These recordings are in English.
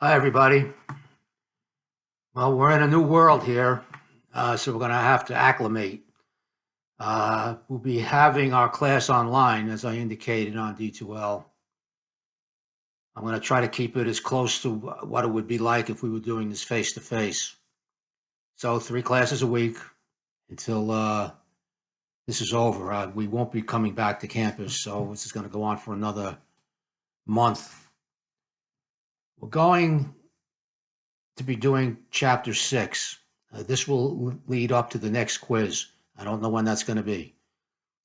Hi, everybody. Well, we're in a new world here, so we're going to have to acclimate. We'll be having our class online, as I indicated on D2L. I'm going to try to keep it as close to what it would be like if we were doing this face to face. So, 3 classes a week until this is over. We won't be coming back to campus, so this is going to go on for another month. We're going to be doing chapter 6. This will lead up to the next quiz. I don't know when that's going to be.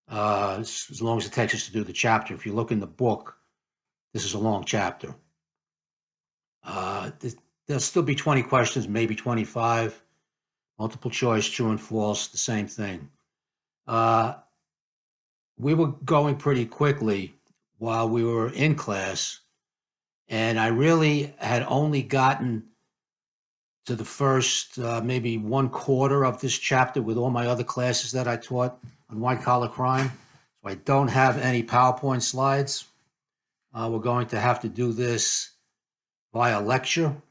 As long as it takes us to do the chapter. If you look in the book, this is a long chapter. There'll still be 20 questions, maybe 25. Multiple choice, true and false, the same thing. We were going pretty quickly while we were in class, and I really had only gotten to the first maybe 1/4 of this chapter with all my other classes that I taught on white collar crime. So I don't have any PowerPoint slides. We're going to have to do this via lecture.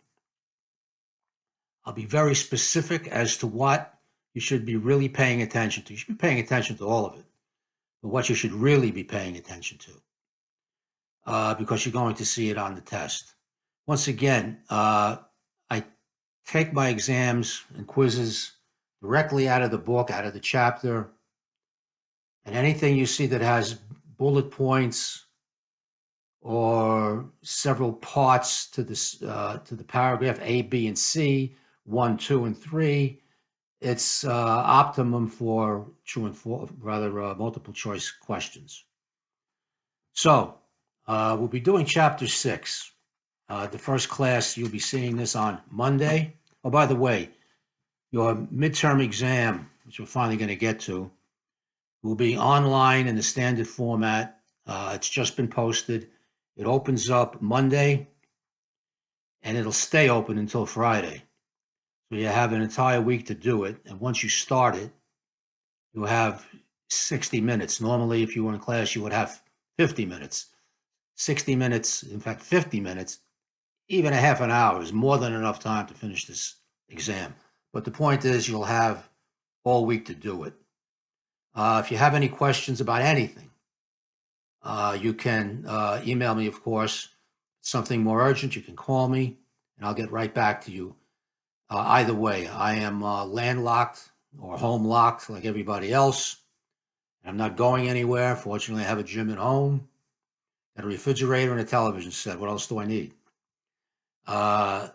I'll be very specific as to what you should be really paying attention to. You should be paying attention to all of it, but what you should really be paying attention to, because you're going to see it on the test. Once again, I take my exams and quizzes directly out of the book, out of the chapter, and anything you see that has bullet points or several parts to this to the paragraph A, B, and C, 1, 2, and 3. It's optimum for true and false, rather multiple choice questions. So we'll be doing chapter 6. The first class, you'll be seeing this on Monday. Oh, by the way, your midterm exam, which we're finally going to get to, will be online in the standard format. It's just been posted. It opens up Monday, and it'll stay open until Friday. So you have an entire week to do it. And once you start it, you have 60 minutes. Normally, if you were in class, you would have 50 minutes. 60 minutes, in fact, 50 minutes, even a half an hour is more than enough time to finish this exam. But the point is, you'll have all week to do it. If you have any questions about anything, you can email me, of course. Something more urgent, you can call me, and I'll get right back to you. Either way, I am landlocked or home locked like everybody else. I'm not going anywhere. Fortunately, I have a gym at home, got a refrigerator and a television set. What else do I need? We're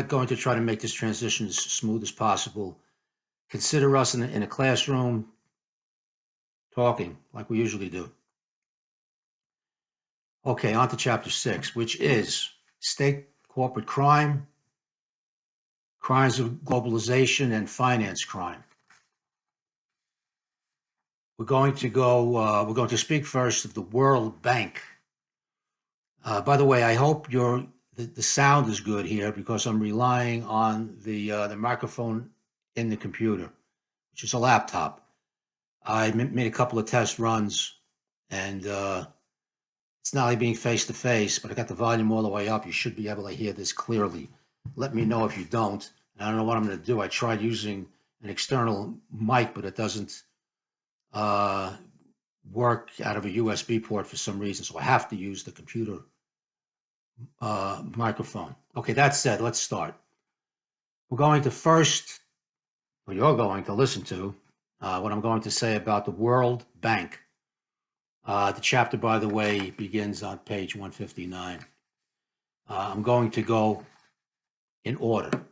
going to try to make this transition as smooth as possible. Consider us in a classroom talking like we usually do. Okay, on to chapter 6, which is state corporate crime, crimes of globalization, and finance crime. We're going to speak first of the World Bank. By the way, I hope the sound is good here because I'm relying on the microphone in the computer, which is a laptop. I made a couple of test runs, and it's not like being face to face, but I got the volume all the way up. You should be able to hear this clearly. Let me know if you don't. I don't know what I'm going to do. I tried using an external mic, but it doesn't work out of a USB port for some reason, so I have to use the computer microphone. Okay, that said, let's start. We're going to first, or you're going to listen to what I'm going to say about the World Bank. The chapter, by the way, begins on page 159. I'm going to go in order.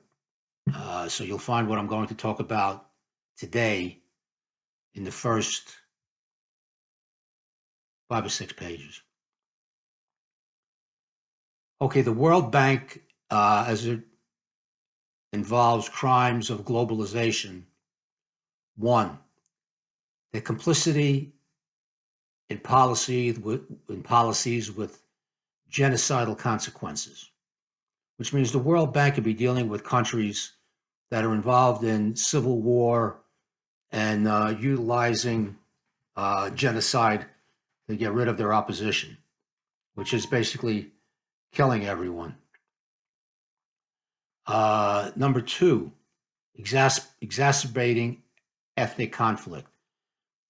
So you'll find what I'm going to talk about today in the first 5 or 6 pages. Okay, the World Bank, as it involves crimes of globalization. 1, the complicity in policies with genocidal consequences, which means the World Bank could be dealing with countries that are involved in civil war and utilizing genocide to get rid of their opposition, which is basically killing everyone. Number two, exacerbating ethnic conflict.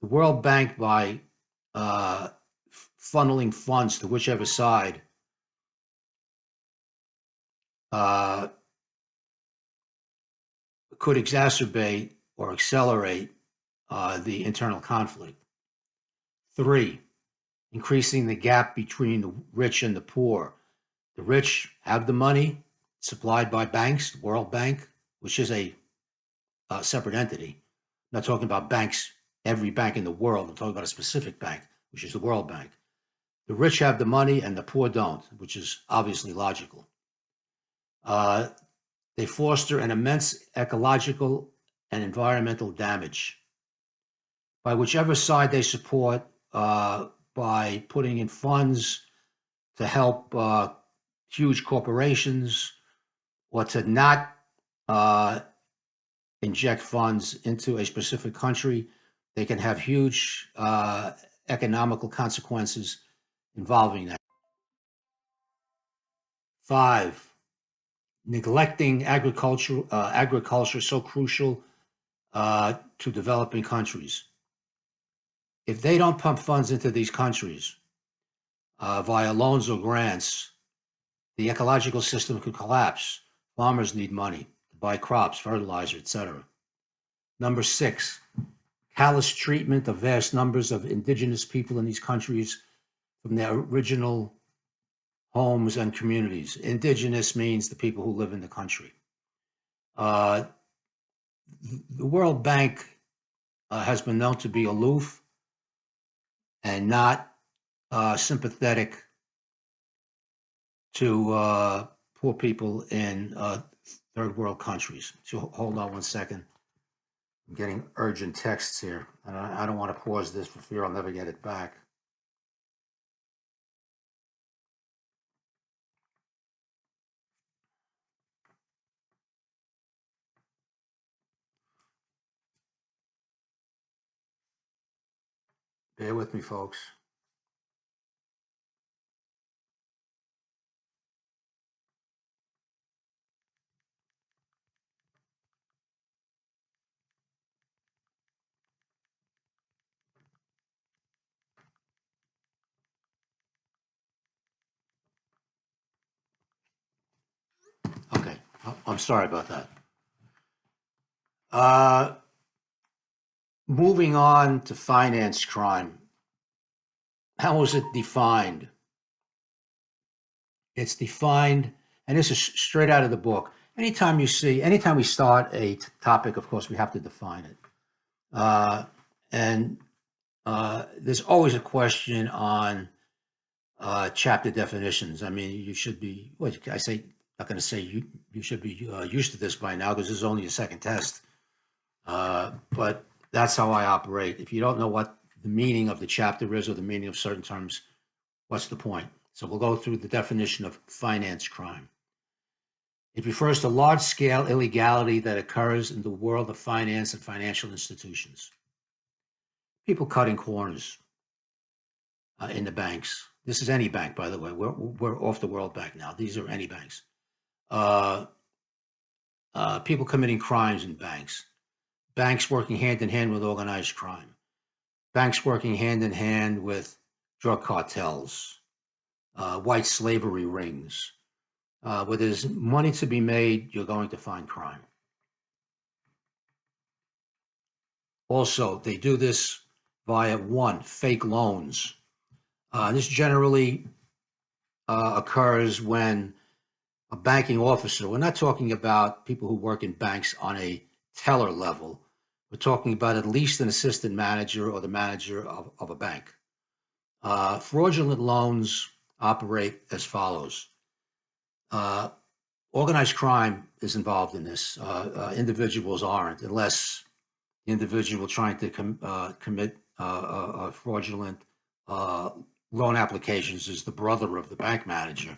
The World Bank, by uh, funneling funds to whichever side, uh, could exacerbate or accelerate the internal conflict. Three, increasing the gap between the rich and the poor. The rich have the money supplied by banks, the World Bank, which is a separate entity. I'm not talking about banks, every bank in the world. I'm talking about a specific bank, which is the World Bank. The rich have the money and the poor don't, which is obviously logical. Uh, they foster an immense ecological and environmental damage by whichever side they support, by putting in funds to help huge corporations, or to not uh, inject funds into a specific country. They can have huge economical consequences involving that. Five, neglecting agriculture so crucial to developing countries. If they don't pump funds into these countries via loans or grants, the ecological system could collapse. Farmers need money to buy crops, fertilizer, etc. Number six, callous treatment of vast numbers of indigenous people in these countries from their original homes and communities. Indigenous means the people who live in the country. Uh, the World Bank has been known to be aloof and not sympathetic to poor people in third world countries. So hold on one second. I'm getting urgent texts here, and I don't want to pause this for fear I'll never get it back. Bear with me, folks. Okay, I'm sorry about that. Uh, moving on to finance crime. How is it defined? It's defined, and this is straight out of the book. Anytime we start a topic, of course, we have to define it. And there's always a question on chapter definitions. I mean, you should be, what I say, not going to say you should be used to this by now because this is only a second test. But that's how I operate. If you don't know what the meaning of the chapter is or the meaning of certain terms, what's the point? So we'll go through the definition of finance crime. It refers to large-scale illegality that occurs in the world of finance and financial institutions. People cutting corners in the banks. This is any bank, by the way. We're off the World Bank now. These are any banks. People committing crimes in banks. Banks working hand in hand with organized crime. Banks working hand in hand with drug cartels, white slavery rings. Where there's money to be made, you're going to find crime. Also, they do this via one, fake loans. This generally occurs when a banking officer, we're not talking about people who work in banks on a teller level. We're talking about at least an assistant manager or the manager of a bank. Fraudulent loans operate as follows. Organized crime is involved in this. Individuals aren't, unless the individual trying to commit fraudulent loan applications is the brother of the bank manager.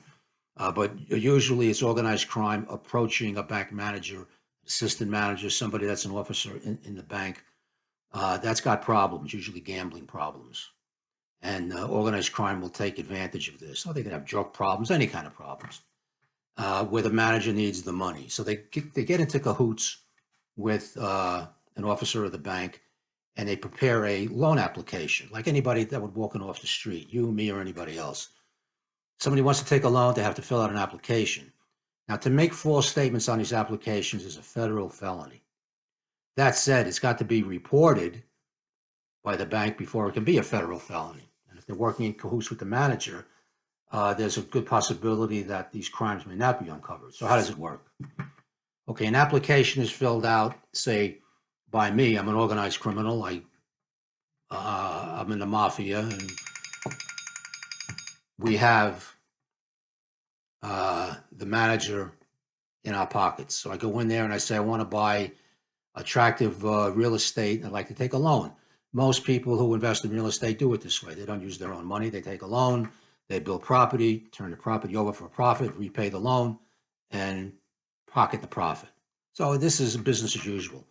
But usually it's organized crime approaching a bank manager, assistant manager, somebody that's an officer in the bank. That's got problems, usually gambling problems. and organized crime will take advantage of this. So they can have drug problems, any kind of problems, where the manager needs the money. So they get into cahoots with an officer of the bank, and they prepare a loan application, like anybody that would walk in off the street, you, me, or anybody else. Somebody wants to take a loan, they have to fill out an application. Now, to make false statements on these applications is a federal felony. That said, it's got to be reported by the bank before it can be a federal felony. And if they're working in cahoots with the manager, there's a good possibility that these crimes may not be uncovered. So how does it work? Okay, an application is filled out, say, by me. I'm an organized criminal. I'm in the mafia, and we have the manager in our pockets. So I go in there and I say, I want to buy attractive real estate. I'd like to take a loan. Most people who invest in real estate do it this way. They don't use their own money. They take a loan, they build property, turn the property over for a profit, repay the loan, and pocket the profit. So this is business as usual.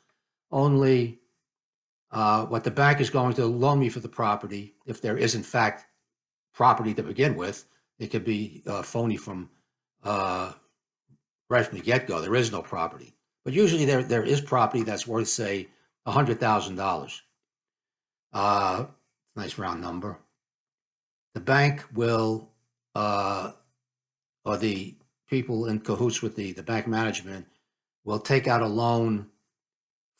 Only what the bank is going to loan me for the property, if there is in fact property to begin with, it could be phony from right from the get-go. There is no property. But usually there is property that's worth, say, $100,000. Nice round number. The bank will, or the people in cahoots with the bank management will take out a loan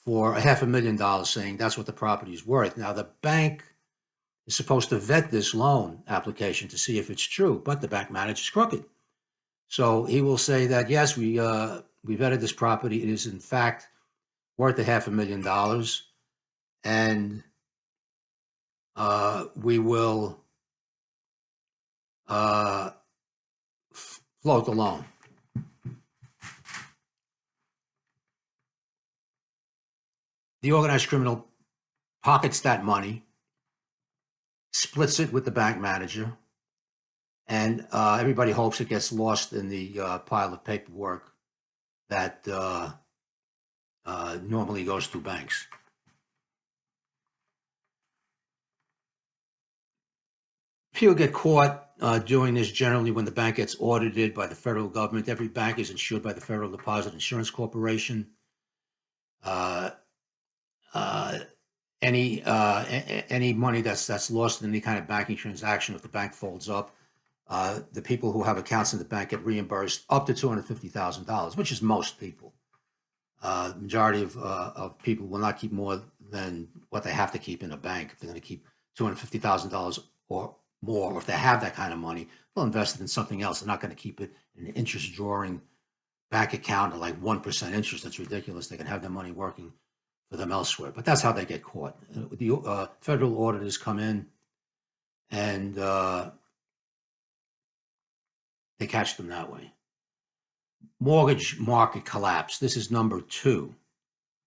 for $500,000, saying that's what the property is worth. Now, the bank is supposed to vet this loan application to see if it's true, but the bank manager is crooked. So he will say that, yes, we vetted this property. It is, in fact, worth $500,000, and we will float the loan. The organized criminal pockets that money, splits it with the bank manager, and everybody hopes it gets lost in the pile of paperwork that normally goes through banks. People get caught doing this generally when the bank gets audited by the federal government. Every bank is insured by the Federal Deposit Insurance Corporation. Any money that's lost in any kind of banking transaction, if the bank folds up, the people who have accounts in the bank get reimbursed up to $250,000, which is most people. The majority of people will not keep more than what they have to keep in a bank. If they're going to keep $250,000 or more, or if they have that kind of money, they'll invest it in something else. They're not going to keep it in an interest-drawing bank account at like 1% interest. That's ridiculous. They can have their money working for them elsewhere. But that's how they get caught. The federal auditors come in and they catch them that way. Mortgage market collapse. This is number 2.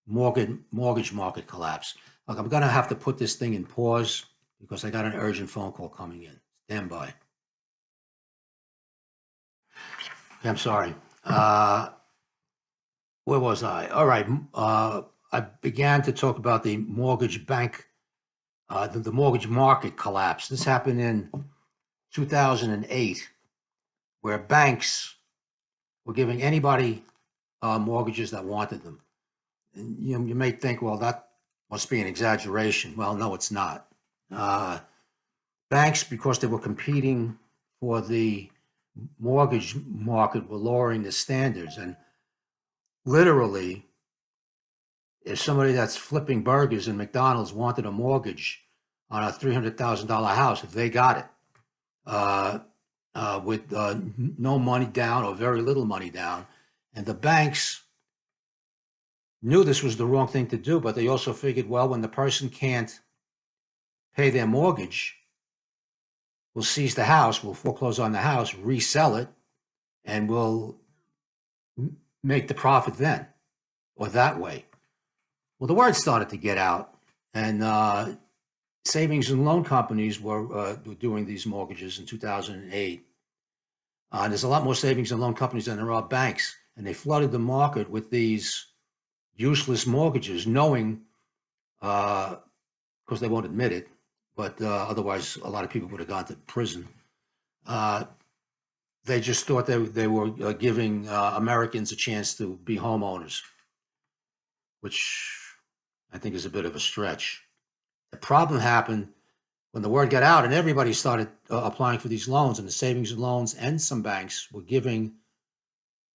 Mortgage market collapse. Look, I'm going to have to put this thing in pause because I got an urgent phone call coming in. Stand by. Okay, I'm sorry. Where was I? All right. I began to talk about the mortgage bank, the mortgage market collapse. This happened in 2008, where banks were giving anybody mortgages that wanted them. And you may think, well, that must be an exaggeration. Well, no, it's not. Banks, because they were competing for the mortgage market, were lowering the standards. And literally, if somebody that's flipping burgers in McDonald's wanted a mortgage on a $300,000 house, if they got it with no money down or very little money down, and the banks knew this was the wrong thing to do, but they also figured, well, when the person can't pay their mortgage, we'll seize the house, we'll foreclose on the house, resell it, and we'll make the profit then, or that way. Well, the word started to get out, and savings and loan companies were doing these mortgages in 2008. There's a lot more savings and loan companies than there are banks, and they flooded the market with these useless mortgages, knowing, because they won't admit it, but otherwise a lot of people would have gone to prison. Uh, they just thought they were giving Americans a chance to be homeowners, which I think is a bit of a stretch. The problem happened when the word got out and everybody started applying for these loans, and the savings and loans and some banks were giving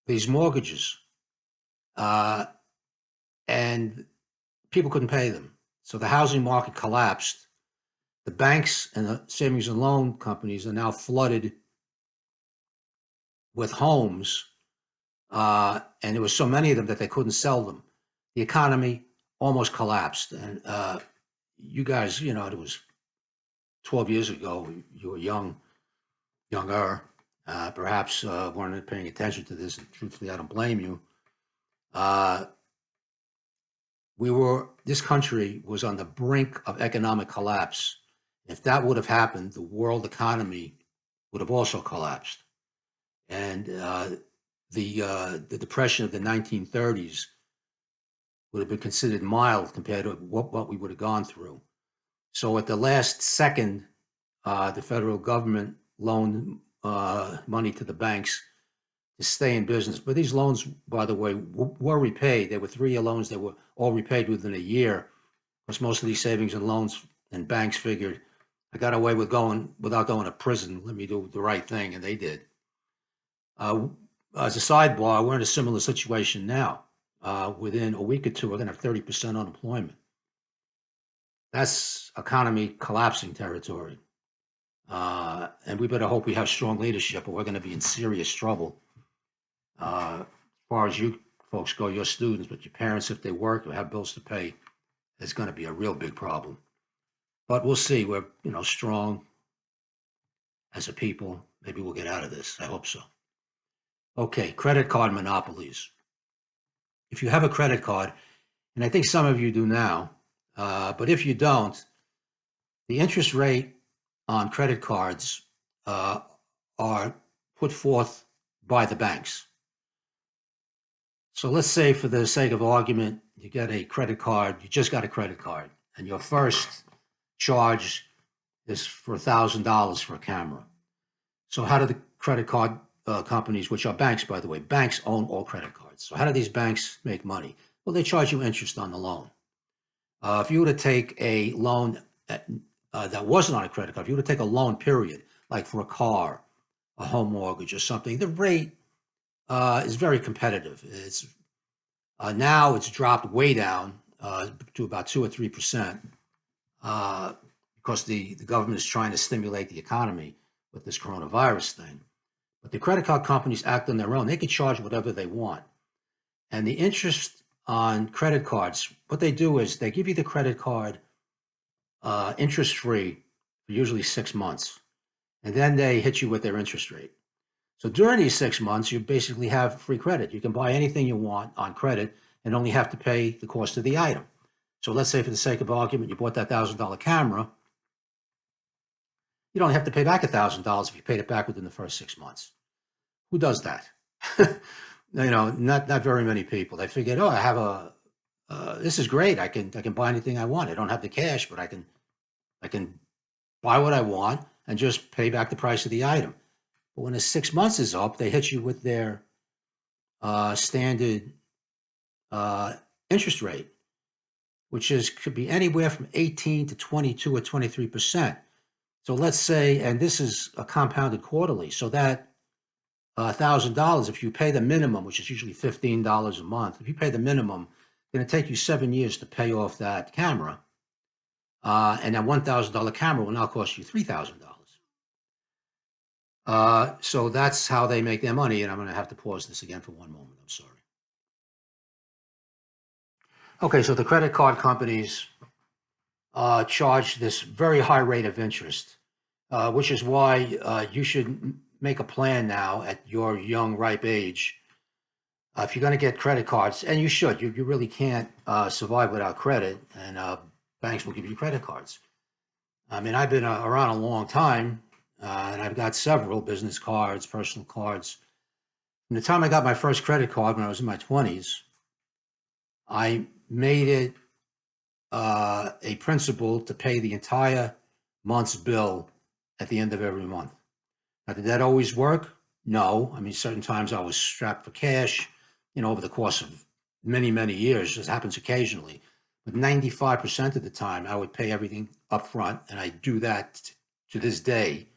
these mortgages, uh, and people couldn't pay them. So the housing market collapsed. The banks and the savings and loan companies are now flooded with homes, and there were so many of them that they couldn't sell them. The economy almost collapsed. And you guys, it was 12 years ago. You were younger, perhaps weren't paying attention to this. And truthfully, I don't blame you. Uh, this country was on the brink of economic collapse. If that would have happened, the world economy would have also collapsed. And the depression of the 1930s would have been considered mild compared to what we would have gone through. So at the last second, the federal government loaned money to the banks to stay in business. But these loans, by the way, were repaid. They were 3-year loans. They were all repaid within a year, because most of these savings and loans and banks figured, I got away with going without going to prison. Let me do the right thing, and they did. As a sidebar, we're in a similar situation now. Within a week or two, we're going to have 30% unemployment. That's economy collapsing territory. And we better hope we have strong leadership, or we're going to be in serious trouble. As far as you folks go, your students, but your parents, if they work or have bills to pay, it's going to be a real big problem. But we'll see. We're, strong as a people. Maybe we'll get out of this. I hope so. Okay, credit card monopolies. If you have a credit card, and I think some of you do now, but if you don't, the interest rate on credit cards are put forth by the banks. So let's say, for the sake of argument, you get a credit card, you just got a credit card, and your first charge is for $1,000 for a camera. So how do the credit card companies, which are banks, by the way, banks own all credit cards. So how do these banks make money? Well, they charge you interest on the loan. If you were to take a loan that wasn't on a credit card, if you were to take a loan, period, like for a car, a home mortgage or something, the rate is very competitive. It's now it's dropped way down to about 2 or 3%, because the government is trying to stimulate the economy with this coronavirus thing. But the credit card companies act on their own. They can charge whatever they want. And the interest on credit cards, what they do is they give you the credit card interest-free for usually 6 months. And then they hit you with their interest rate. So during these 6 months, you basically have free credit. You can buy anything you want on credit and only have to pay the cost of the item. So let's say, for the sake of argument, you bought that $1,000 camera. You don't have to pay back $1,000 if you paid it back within the first 6 months. Who does that? Not very many people. They figured, oh, I have this is great. I can buy anything I want. I don't have the cash, but I can buy what I want and just pay back the price of the item. But when the 6 months is up, they hit you with their standard interest rate, which could be anywhere from 18 to 22 or 23%. So let's say, and this is compounded quarterly, so that $1,000, if you pay the minimum, which is usually $15 a month, if you pay the minimum, it's going to take you 7 years to pay off that camera. And that $1,000 camera will now cost you $3,000. So that's how they make their money. And I'm going to have to pause this again for one moment. I'm sorry. Okay, so the credit card companies charge this very high rate of interest, which is why you should make a plan now at your young, ripe age. If you're going to get credit cards, and you should, you really can't survive without credit, and banks will give you credit cards. I mean, I've been around a long time, and I've got several business cards, personal cards. From the time I got my first credit card when I was in my 20s, I made it a principle to pay the entire month's bill at the end of every month. Now, did that always work? No. I mean, certain times I was strapped for cash, over the course of many, many years. This happens occasionally. But 95% of the time, I would pay everything up front, and I do that to this day.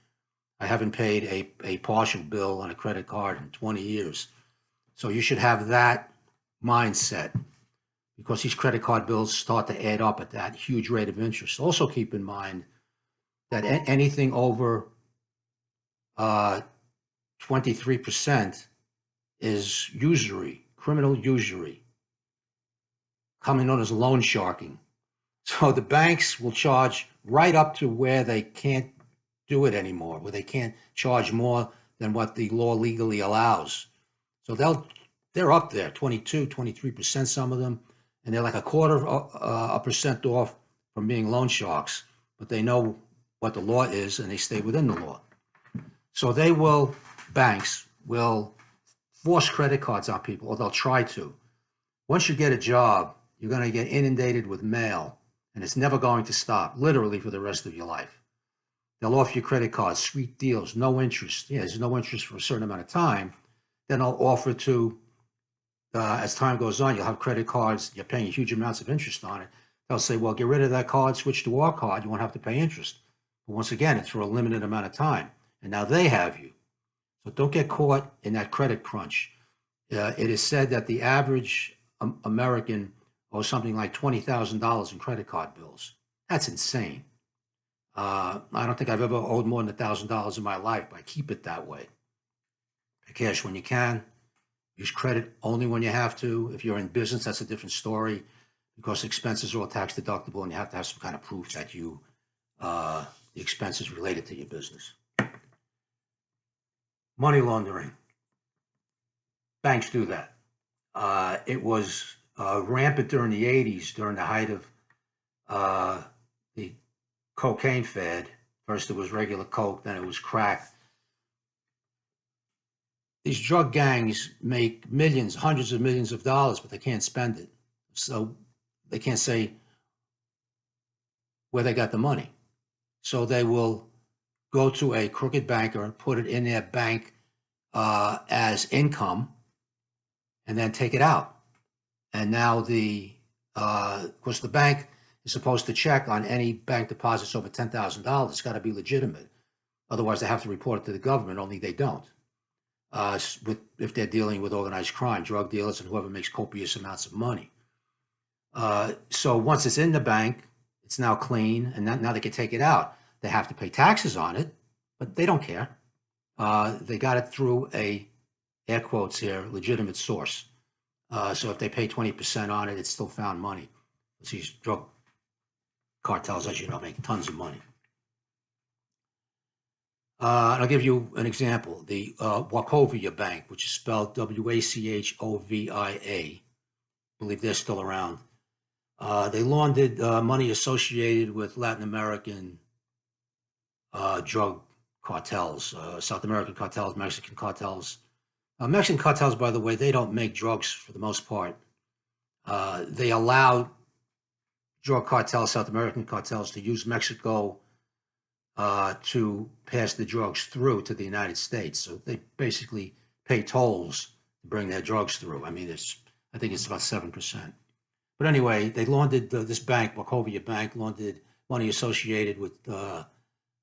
I haven't paid a partial bill on a credit card in 20 years. So you should have that mindset because these credit card bills start to add up at that huge rate of interest. Also keep in mind that anything over 23% is usury, criminal usury, commonly known as loan sharking. So the banks will charge right up to where they can't do it anymore, where they can't charge more than what the law legally allows. So they're up there, 22, 23%, some of them, and they're like a quarter of a percent off from being loan sharks, but they know what the law is and they stay within the law. So banks will force credit cards on people, or they'll try to. Once you get a job, you're going to get inundated with mail, and it's never going to stop, literally for the rest of your life. They'll offer you credit cards, sweet deals, no interest. Yeah, there's no interest for a certain amount of time. Then they'll offer to, as time goes on, you'll have credit cards, you're paying huge amounts of interest on it. They'll say, well, get rid of that card, switch to our card, you won't have to pay interest. But once again, it's for a limited amount of time. And now they have you. So don't get caught in that credit crunch. It is said that the average American owes something like $20,000 in credit card bills. That's insane. I don't think I've ever owed more than $1,000 in my life, but I keep it that way. Pay cash when you can. Use credit only when you have to. If you're in business, that's a different story because expenses are all tax deductible and you have to have some kind of proof that the expenses related to your business. Money laundering. Banks do that. It was rampant during the 80s, during the height of the cocaine fad. First it was regular coke, then it was crack. These drug gangs make millions, hundreds of millions of dollars, but they can't spend it. So they can't say where they got the money. So they will go to a crooked banker and put it in their bank as income and then take it out. And now of course, the bank is supposed to check on any bank deposits over $10,000. It's got to be legitimate. Otherwise, they have to report it to the government, only they don't. If they're dealing with organized crime, drug dealers, and whoever makes copious amounts of money. So once it's in the bank, it's now clean, and now they can take it out. They have to pay taxes on it, but they don't care. They got it through air quotes here, legitimate source. So if they pay 20% on it, it's still found money. These drug cartels, as you know, make tons of money. I'll give you an example. The Wachovia Bank, which is spelled Wachovia, I believe they're still around. They laundered money associated with Latin American drug cartels, South American cartels, Mexican cartels. Mexican cartels, by the way, they don't make drugs for the most part. They allow drug cartels, South American cartels, to use Mexico to pass the drugs through to the United States. So they basically pay tolls to bring their drugs through. I mean, I think it's about 7%. But anyway, they laundered this bank, Wachovia Bank, laundered money associated with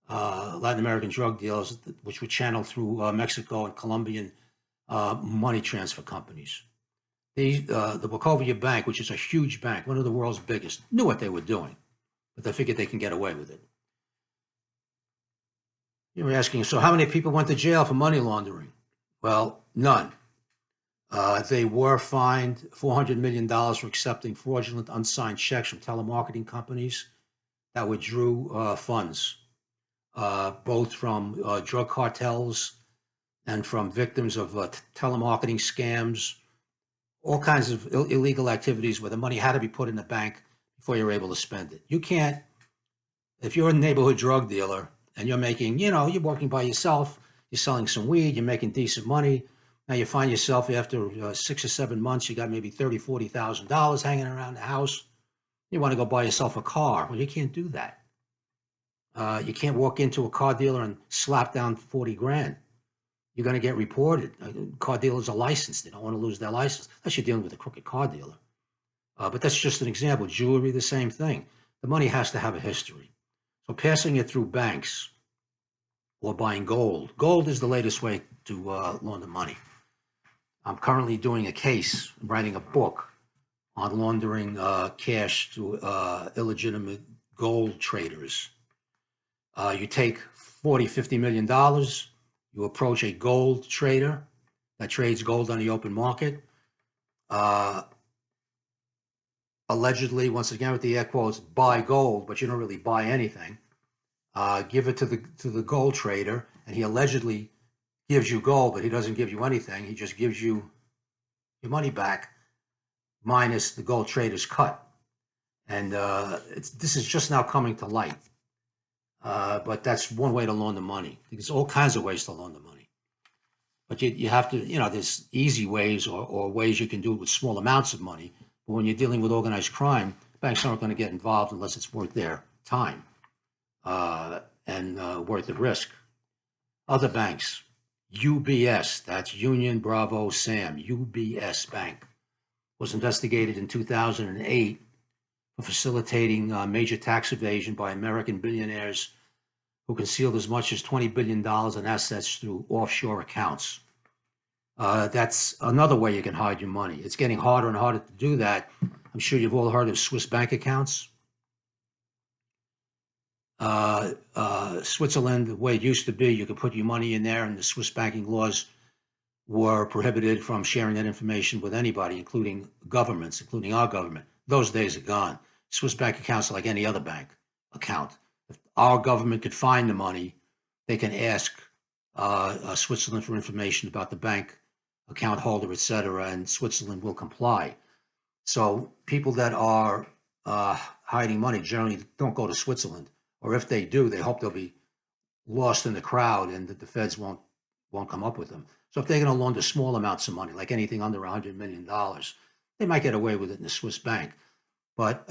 Latin American drug deals, which were channeled through Mexico and Colombian money transfer companies. The Wachovia Bank, which is a huge bank, one of the world's biggest, knew what they were doing, but they figured they can get away with it. You were asking, so how many people went to jail for money laundering? Well, none. They were fined $400 million for accepting fraudulent unsigned checks from telemarketing companies that withdrew funds, both from drug cartels and from victims of telemarketing scams, all kinds of illegal activities where the money had to be put in the bank before you're able to spend it. You can't, if you're a neighborhood drug dealer and you're making, you're working by yourself, you're selling some weed, you're making decent money. Now you find yourself after 6 or 7 months, you got maybe $30,000, $40,000 hanging around the house. You want to go buy yourself a car. Well, you can't do that. You can't walk into a car dealer and slap down 40 grand. You're going to get reported. Car dealers are licensed. They don't want to lose their license unless you're dealing with a crooked car dealer. But that's just an example. Jewelry, the same thing. The money has to have a history. So passing it through banks or buying gold. Gold is the latest way to launder money. I'm currently doing a case, writing a book on laundering cash to illegitimate gold traders. You take 40, $50 million, you approach a gold trader that trades gold on the open market. Allegedly, once again with the air quotes, buy gold, but you don't really buy anything. Give it to the gold trader, and he allegedly gives you gold, but he doesn't give you anything. He just gives you your money back minus the gold trader's cut. And this is just now coming to light. But that's one way to launder money. There's all kinds of ways to launder money. But you have to, there's easy ways or ways you can do it with small amounts of money. But when you're dealing with organized crime, banks aren't going to get involved unless it's worth their time and worth the risk. Other banks, UBS, that's Union Bravo Sam, UBS Bank, was investigated in 2008 for facilitating major tax evasion by American billionaires who concealed as much as $20 billion in assets through offshore accounts. That's another way you can hide your money. It's getting harder and harder to do that. I'm sure you've all heard of Swiss bank accounts. Switzerland, the way it used to be, you could put your money in there, and the Swiss banking laws were prohibited from sharing that information with anybody, including governments, including our government. Those days are gone. Swiss bank accounts are like any other bank account. If our government could find the money, they can ask Switzerland for information about the bank account holder, etc., and Switzerland will comply. So people that are hiding money generally don't go to Switzerland, or if they do, they hope they'll be lost in the crowd and that the feds won't come up with them. So if they're going to launder small amounts of money, like anything under $100 million, they might get away with it in a Swiss bank. But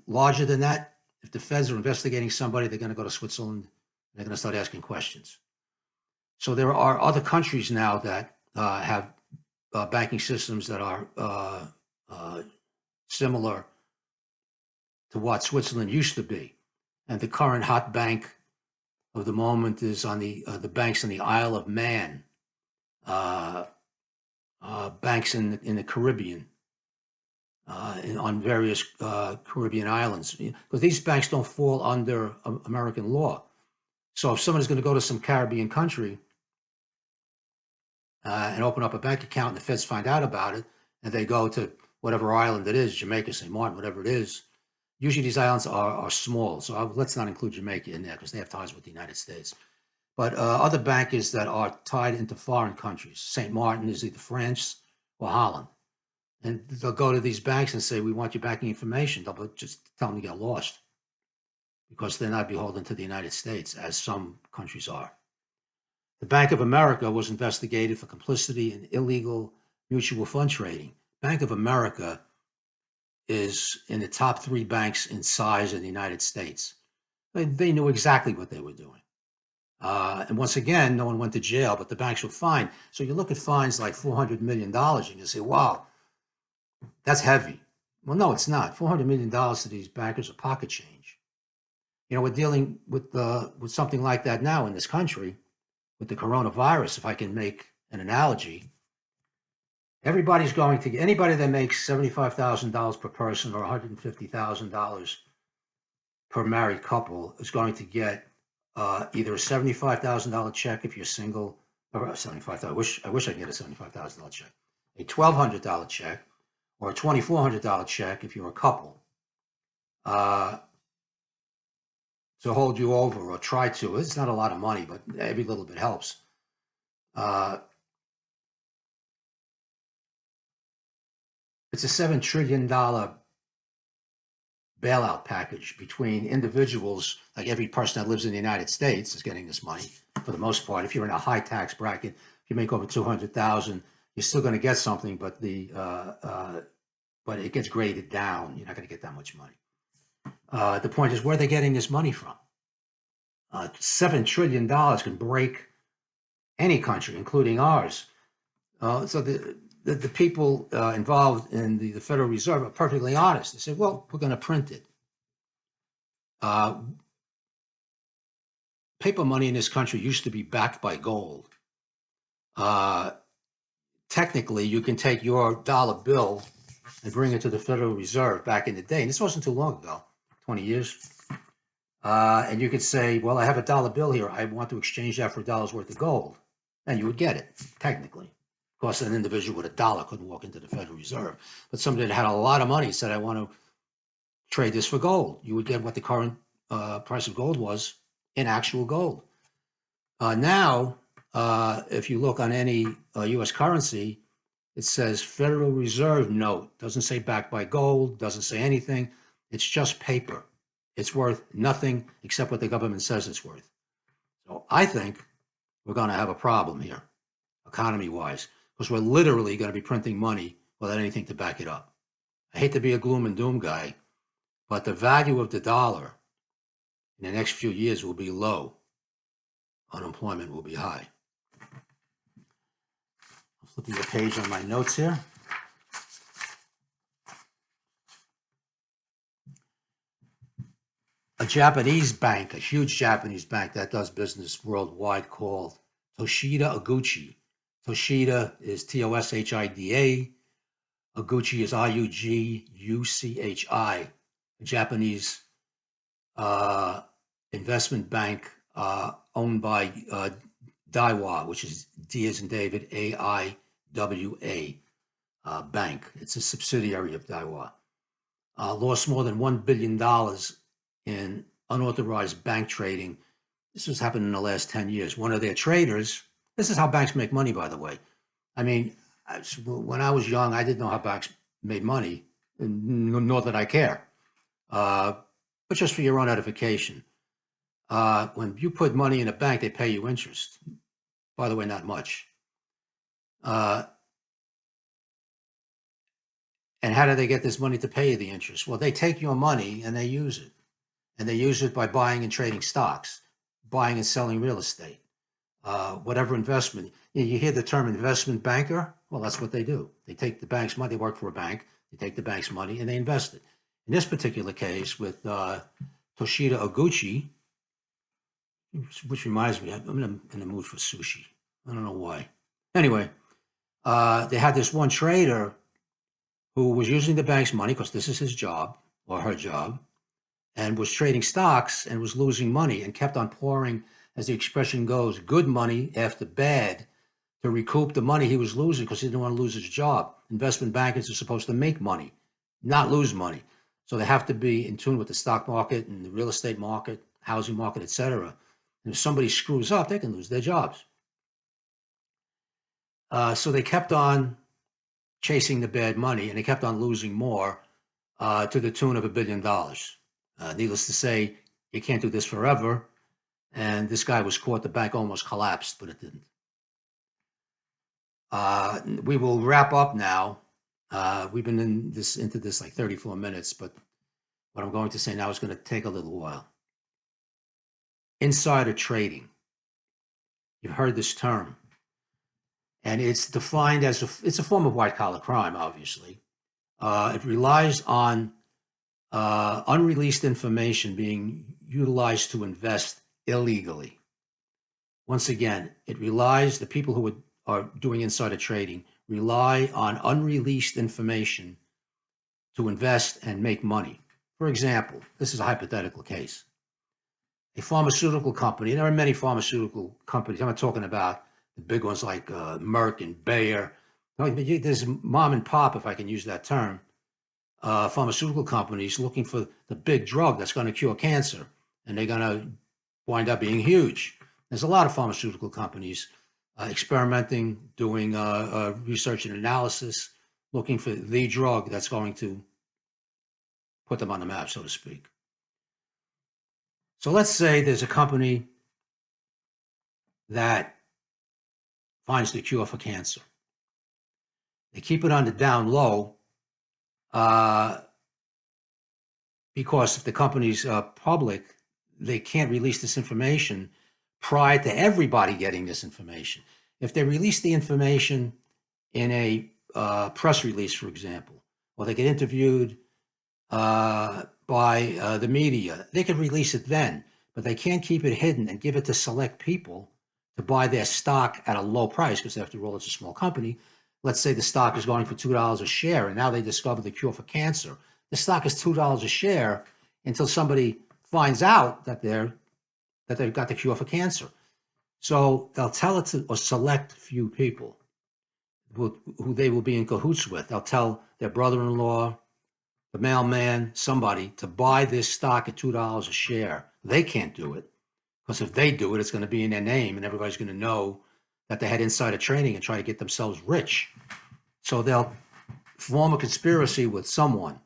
larger than that, if the feds are investigating somebody, they're going to go to Switzerland. And they're going to start asking questions. So there are other countries now that have banking systems that are similar to what Switzerland used to be. And the current hot bank of the moment is on the banks in the Isle of Man, banks in the Caribbean, on various Caribbean islands, because these banks don't fall under American law. So if somebody's going to go to some Caribbean country and open up a bank account, and the feds find out about it, and they go to whatever island it is, Jamaica, St. Martin, whatever it is. Usually these islands are small, so let's not include Jamaica in there because they have ties with the United States. But other bankers that are tied into foreign countries, St. Martin is either France or Holland. And they'll go to these banks and say, we want your banking information. They'll just tell them to get lost because they're not beholden to the United States, as some countries are. The Bank of America was investigated for complicity in illegal mutual fund trading. Bank of America is in the top 3 banks in size in the United States. They knew exactly what they were doing. And once again, no one went to jail, but the banks were fined. So you look at fines like $400 million and you say, wow, that's heavy. Well, no, it's not. $400 million to these bankers are pocket change. We're dealing with something like that now in this country with the coronavirus, if I can make an analogy. Everybody's going to get, anybody that makes $75,000 per person or $150,000 per married couple is going to get either a $75,000 check if you're single, or $75,000. I wish I could get a $75,000 check, a $1,200 check, or a $2,400 check if you're a couple, to hold you over or try to. It's not a lot of money, but every little bit helps. It's a $7 trillion bailout package between individuals, like every person that lives in the United States is getting this money for the most part. If you're in a high tax bracket, if you make over 200,000, you're still going to get something, but but it gets graded down. You're not going to get that much money. The point is, where are they getting this money from? $7 trillion can break any country, including ours. So the people involved in the Federal Reserve are perfectly honest. They said, well, we're going to print it. Paper money in this country used to be backed by gold. Technically, you can take your dollar bill and bring it to the Federal Reserve back in the day. And this wasn't too long ago, 20 years. And you could say, well, I have a dollar bill here. I want to exchange that for a dollar's worth of gold. And you would get it, technically. Of course, an individual with a dollar couldn't walk into the Federal Reserve. But somebody that had a lot of money said, I want to trade this for gold. You would get what the current price of gold was in actual gold. Now, if you look on any U.S. currency, it says Federal Reserve note. Doesn't say backed by gold, doesn't say anything. It's just paper. It's worth nothing except what the government says it's worth. So I think we're going to have a problem here, economy-wise, because we're literally going to be printing money without anything to back it up. I hate to be a gloom and doom guy, but the value of the dollar in the next few years will be low. Unemployment will be high. I'm flipping the page on my notes here. A Japanese bank, a huge Japanese bank that does business worldwide, called Toshida Oguchi. Toshida is Toshida. Oguchi is Iguchi, a Japanese investment bank owned by Daiwa, which is D as in David, AIWA bank. It's a subsidiary of Daiwa. Lost more than $1 billion in unauthorized bank trading. This has happened in the last 10 years. One of their traders, this is how banks make money, by the way. I mean, when I was young, I didn't know how banks made money, nor did I care. But just for your own edification, when you put money in a bank, they pay you interest. By the way, not much. And how do they get this money to pay you the interest? Well, they take your money and they use it. And they use it by buying and trading stocks, buying and selling real estate, whatever investment. You hear the term investment banker? Well, that's what they do. They take the bank's money. They work for a bank. They take the bank's money and they invest it. In this particular case with Toshida Oguchi, which reminds me, I'm in the mood for sushi. I don't know why. Anyway, they had this one trader who was using the bank's money because this is his job or her job, and was trading stocks and was losing money and kept on pouring, as the expression goes, good money after bad to recoup the money he was losing because he didn't want to lose his job. Investment bankers are supposed to make money, not lose money. So they have to be in tune with the stock market and the real estate market, housing market, etc. And if somebody screws up, they can lose their jobs. So they kept on chasing the bad money, and they kept on losing more to the tune of $1 billion. Needless to say, you can't do this forever. And this guy was caught. The bank almost collapsed, but it didn't. We will wrap up now. We've been into this like 34 minutes, but what I'm going to say now is going to take a little while. Insider trading. You've heard this term. And it's defined as it's a form of white-collar crime, obviously. It relies on unreleased information being utilized to invest illegally. Once again, the people who are doing insider trading rely on unreleased information to invest and make money. For example, this is a hypothetical case. A pharmaceutical company, and there are many pharmaceutical companies, I'm not talking about the big ones like Merck and Bayer. There's mom and pop, if I can use that term, pharmaceutical companies looking for the big drug that's going to cure cancer, and they're going to wind up being huge. There's a lot of pharmaceutical companies experimenting, doing research and analysis, looking for the drug that's going to put them on the map, so to speak. So let's say there's a company that finds the cure for cancer. They keep it on the down low because if the company's public, they can't release this information prior to everybody getting this information. If they release the information in a press release, for example, or they get interviewed by the media, they could release it then, but they can't keep it hidden and give it to select people to buy their stock at a low price, because after all, it's a small company. Let's say the stock is going for $2 a share, and now they discover the cure for cancer. The stock is $2 a share until somebody finds out that they've got the cure for cancer. So they'll tell it to a select few people who they will be in cahoots with. They'll tell their brother-in-law, the mailman, somebody to buy this stock at $2 a share. They can't do it, because if they do it, it's going to be in their name and everybody's going to know that they had insider trading and try to get themselves rich. So they'll form a conspiracy with someone.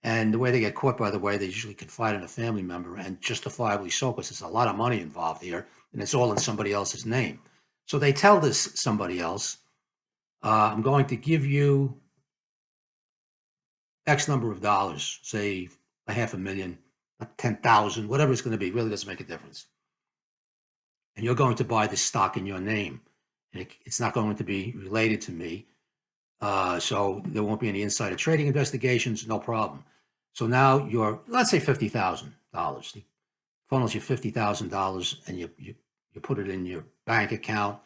And the way they get caught, by the way, they usually confide in a family member, and justifiably so, because there's a lot of money involved here and it's all in somebody else's name. So they tell this somebody else, I'm going to give you X number of dollars, say $500,000, 10,000, whatever it's going to be, really doesn't make a difference. And you're going to buy this stock in your name. And it's not going to be related to me. So there won't be any insider trading investigations, no problem. So now let's say $50,000. He funnels you $50,000 and you put it in your bank account,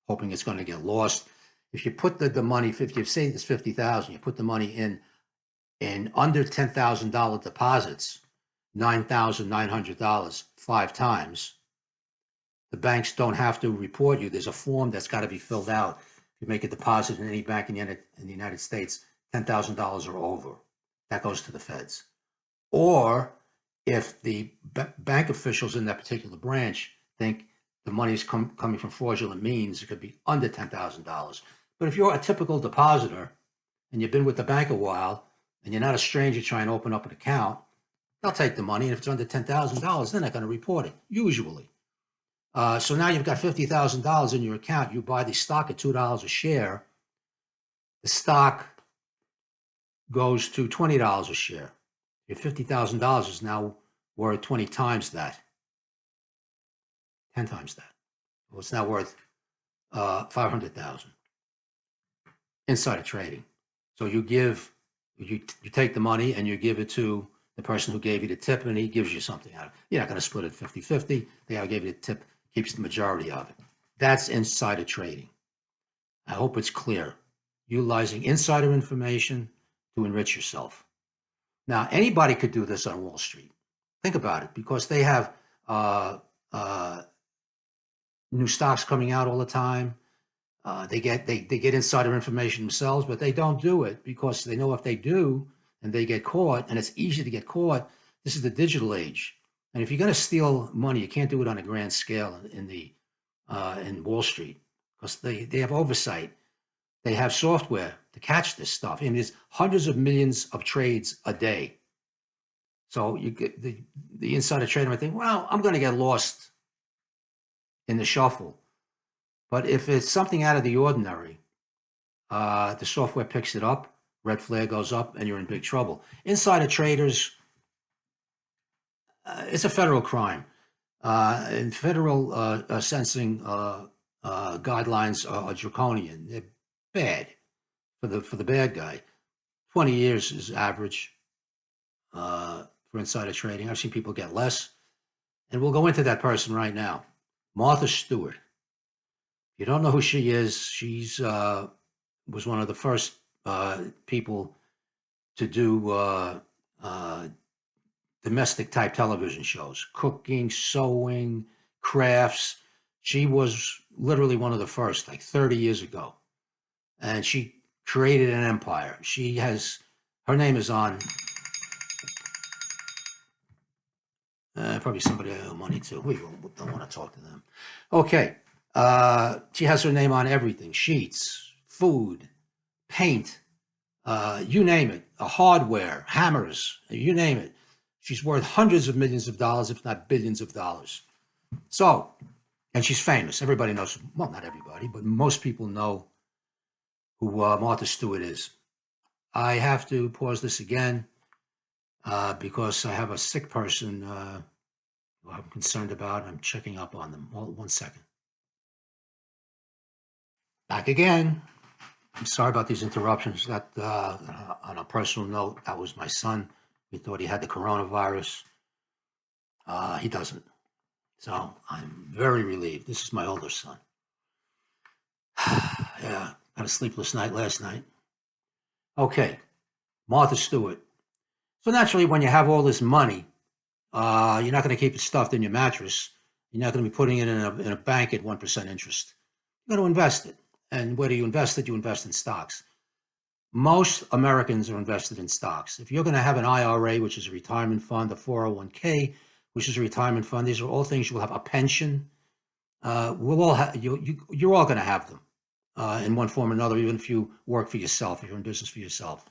hoping it's going to get lost. If you put the money, if you say it's $50,000, you put the money in under $10,000 deposits, $9,900 5 times, the banks don't have to report you. There's a form that's got to be filled out. If you make a deposit in any bank in the United States, $10,000 or over, that goes to the feds. Or if the bank officials in that particular branch think the money is coming from fraudulent means, it could be under $10,000. But if you're a typical depositor and you've been with the bank a while and you're not a stranger trying to open up an account, they'll take the money. And if it's under $10,000, they're not going to report it, usually. So now you've got $50,000 in your account. You buy the stock at $2 a share. The stock goes to $20 a share. Your $50,000 is now worth 20 times that, 10 times that. Well, it's now worth 500,000. Insider trading. So you take the money and you give it to the person who gave you the tip, and he gives you something out of it. You're not going to split it 50-50. The guy who gave you the tip keeps the majority of it. That's insider trading. I hope it's clear. Utilizing insider information to enrich yourself. Now, anybody could do this on Wall Street. Think about it, because they have new stocks coming out all the time. They get insider information themselves, but they don't do it because they know if they do and they get caught, and it's easy to get caught. This is the digital age. And if you're going to steal money, you can't do it on a grand scale in Wall Street, because they have oversight. They have software to catch this stuff. And there's hundreds of millions of trades a day. So you get the insider trader might think, well, I'm going to get lost in the shuffle. But if it's something out of the ordinary, the software picks it up, red flag goes up, and you're in big trouble. Insider traders, it's a federal crime. And federal sentencing guidelines are draconian. They're bad for the bad guy. 20 years is average for insider trading. I've seen people get less. And we'll go into that person right now. Martha Stewart. If you don't know who she is, she's was one of the first people to do domestic type television shows, cooking, sewing, crafts. She was literally one of the first, like 30 years ago. And she created an empire. Her name is on, probably somebody I owe money to. We don't want to talk to them. Okay. She has her name on everything: sheets, food, paint, you name it, hardware, hammers, you name it. She's worth hundreds of millions of dollars, if not billions of dollars. So, and she's famous. Everybody knows, well, not everybody, but most people know who Martha Stewart is. I have to pause this again because I have a sick person who I'm concerned about. I'm checking up on them. Hold 1 second. Back again. I'm sorry about these interruptions. That on a personal note, that was my son. We thought he had the coronavirus. He doesn't. So I'm very relieved. This is my older son. Yeah, had a sleepless night last night. Okay, Martha Stewart. So naturally, when you have all this money, you're not going to keep it stuffed in your mattress. You're not going to be putting it in a bank at 1% interest. You're going to invest it. And whether you invest it, you invest in stocks. Most Americans are invested in stocks. If you're going to have an IRA, which is a retirement fund, a 401k, which is a retirement fund, these are all things you will have. A pension, we'll all have. You're all going to have them in one form or another, even if you work for yourself, if you're in business for yourself.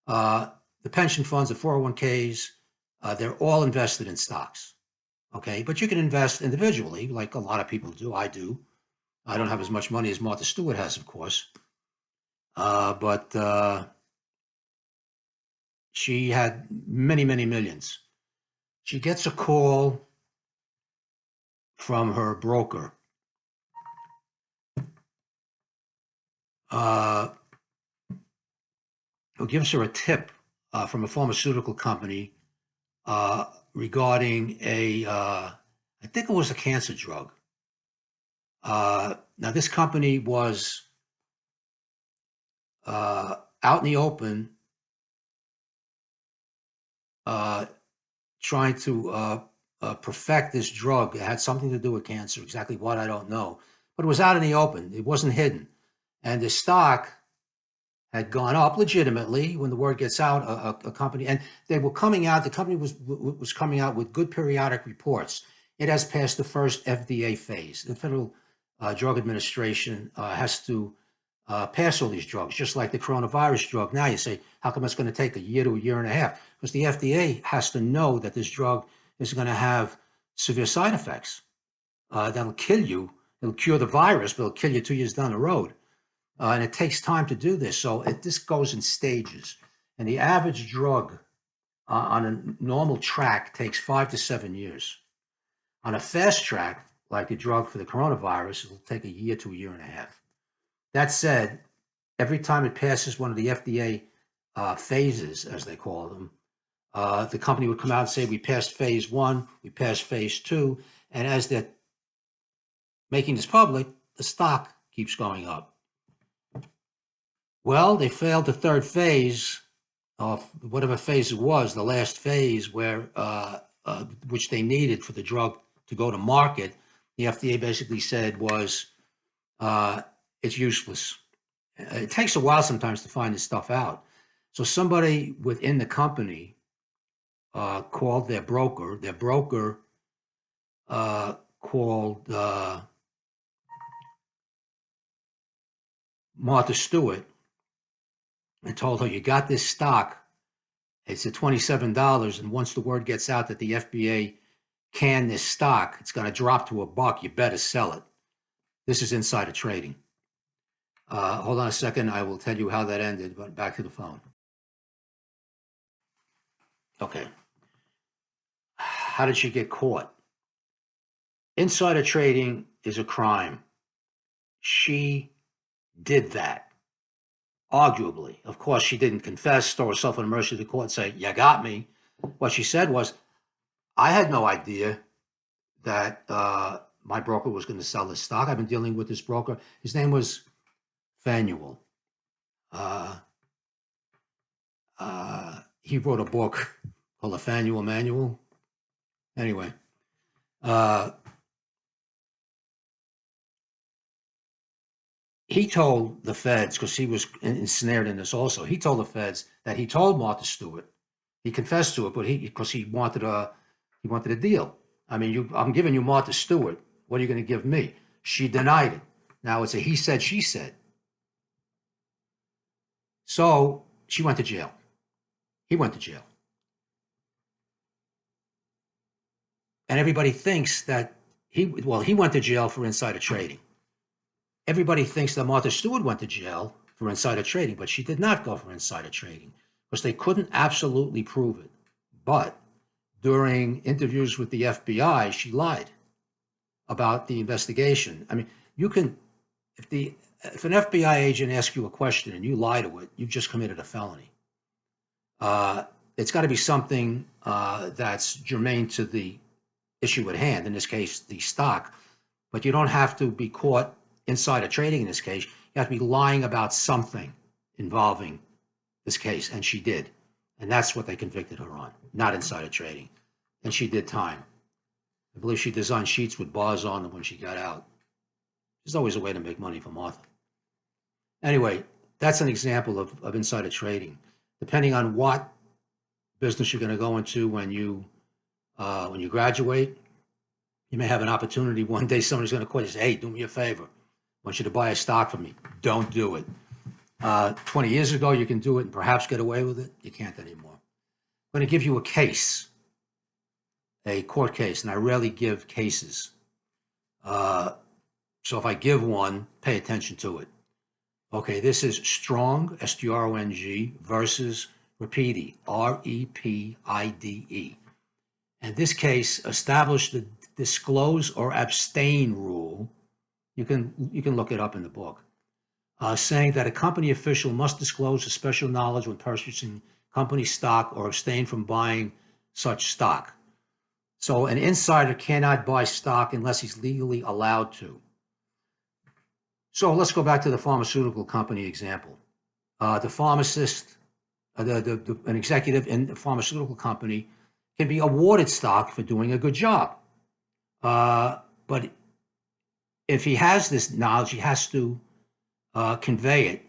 Uh, the pension funds, the 401ks, they're all invested in stocks. Okay, but you can invest individually, like a lot of people do. I do. I don't have as much money as Martha Stewart has, of course, but she had many, many millions. She gets a call from her broker. Uh, who gives her a tip from a pharmaceutical company regarding I think it was a cancer drug. Now, this company was out in the open trying to perfect this drug. It had something to do with cancer. Exactly what, I don't know. But it was out in the open. It wasn't hidden. And the stock had gone up legitimately when the word gets out, a company, and they were coming out, the company was coming out with good periodic reports. It has passed the first FDA phase. The Federal Drug Administration has to pass all these drugs, just like the coronavirus drug. Now you say, how come it's going to take a year to a year and a half? Because the FDA has to know that this drug is going to have severe side effects that'll kill you. It'll cure the virus, but it'll kill you 2 years down the road. And it takes time to do this. So this goes in stages. And the average drug on a normal track takes 5 to 7 years. On a fast track, like the drug for the coronavirus, it'll take a year to a year and a half. That said, every time it passes one of the FDA phases, as they call them, the company would come out and say, we passed phase one, we passed phase two. And as they're making this public, the stock keeps going up. Well, they failed the third phase of whatever phase it was, the last phase where which they needed for the drug to go to market. The FDA basically said was it's useless. It takes a while sometimes to find this stuff out. So somebody within the company called their broker. Their broker called Martha Stewart and told her, you got this stock. It's at $27. And once the word gets out that the FDA canned this stock, it's going to drop to $1. You better sell it. This is insider trading. Hold on a second. I will tell you how that ended, but back to the phone. Okay. How did she get caught? Insider trading is a crime. She did that. Arguably. Of course, she didn't confess, throw herself in a mercy to the court and say, you got me. What she said was, I had no idea that my broker was going to sell this stock. I've been dealing with this broker. His name was Fanuel. He wrote a book called The Fanuel Manual. Anyway, he told the feds, because he was ensnared in this also, he told the feds that he told Martha Stewart, he confessed to it, but because he wanted a deal. I mean, I'm giving you Martha Stewart. What are you going to give me? She denied it. Now it's a he said, she said. So she went to jail. He went to jail. And everybody thinks that he went to jail for insider trading. Everybody thinks that Martha Stewart went to jail for insider trading, but she did not go for insider trading because they couldn't absolutely prove it. But during interviews with the FBI, she lied about the investigation. I mean, you can, if an FBI agent asks you a question and you lie to it, you've just committed a felony. It's got to be something that's germane to the issue at hand, in this case, the stock. But you don't have to be caught insider trading in this case. You have to be lying about something involving this case, and she did. And that's what they convicted her on, not insider trading. And she did time. I believe she designed sheets with bars on them when she got out. There's always a way to make money for Martha. Anyway, that's an example of insider trading. Depending on what business you're going to go into when you graduate, you may have an opportunity one day. Somebody's going to call you and say, "Hey, do me a favor. I want you to buy a stock from me." Don't do it. 20 years ago, you can do it and perhaps get away with it. You can't anymore. I'm going to give you a case, a court case, and I rarely give cases. So if I give one, pay attention to it. Okay, this is Strong, S-T-R-O-N-G, versus Repide, R-E-P-I-D-E. And this case established the disclose or abstain rule. You can look it up in the book, saying that a company official must disclose a special knowledge when purchasing company stock or abstain from buying such stock. So an insider cannot buy stock unless he's legally allowed to. So let's go back to the pharmaceutical company example. The pharmacist, an executive in a pharmaceutical company can be awarded stock for doing a good job. But if he has this knowledge, he has to convey it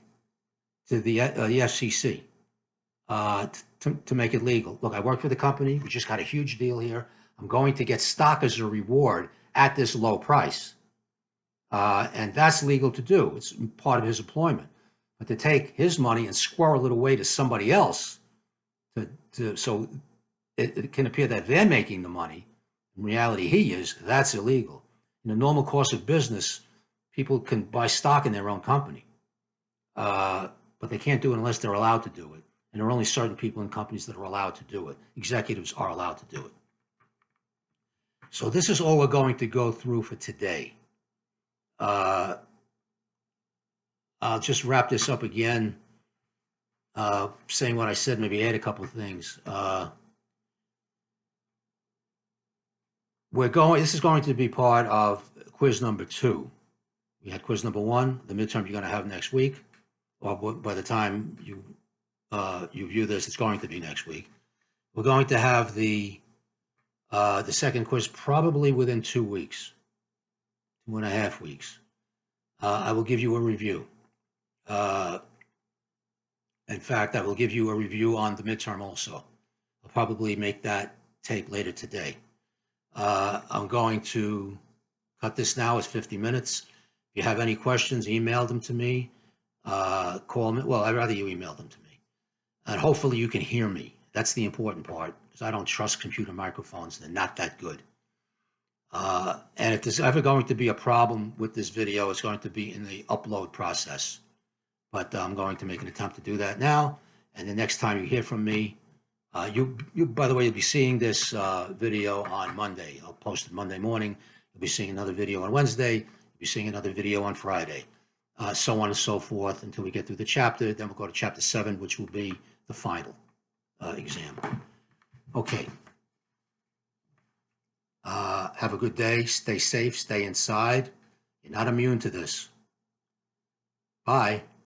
to the FCC to make it legal. Look, I work for the company. We just got a huge deal here. I'm going to get stock as a reward at this low price. And that's legal to do. It's part of his employment. But to take his money and squirrel it away to somebody else, so it can appear that they're making the money, in reality he is, that's illegal. In the normal course of business, people can buy stock in their own company, but they can't do it unless they're allowed to do it. And there are only certain people in companies that are allowed to do it. Executives are allowed to do it. So this is all we're going to go through for today. I'll just wrap this up again, saying what I said, maybe add a couple of things. This is going to be part of quiz number 2. We had quiz number 1, the midterm you're going to have next week, or by the time you view this, it's going to be next week. We're going to have the second quiz probably within 2 weeks, 2.5 weeks. I will give you a review. In fact, I will give you a review on the midterm also. I'll probably make that tape later today. I'm going to cut this now. It's 50 minutes. If you have any questions, email them to me. Call me. Well, I'd rather you email them to me. And hopefully you can hear me. That's the important part, because I don't trust computer microphones. They're not that good. And if there's ever going to be a problem with this video, it's going to be in the upload process. But I'm going to make an attempt to do that now. And the next time you hear from me, you by the way, you'll be seeing this video on Monday. I'll post it Monday morning. You'll be seeing another video on Wednesday. You'll be seeing another video on Friday, so on and so forth until we get through the chapter. Then we'll go to chapter 7, which will be the final exam. Okay. Have a good day. Stay safe. Stay inside. You're not immune to this. Bye.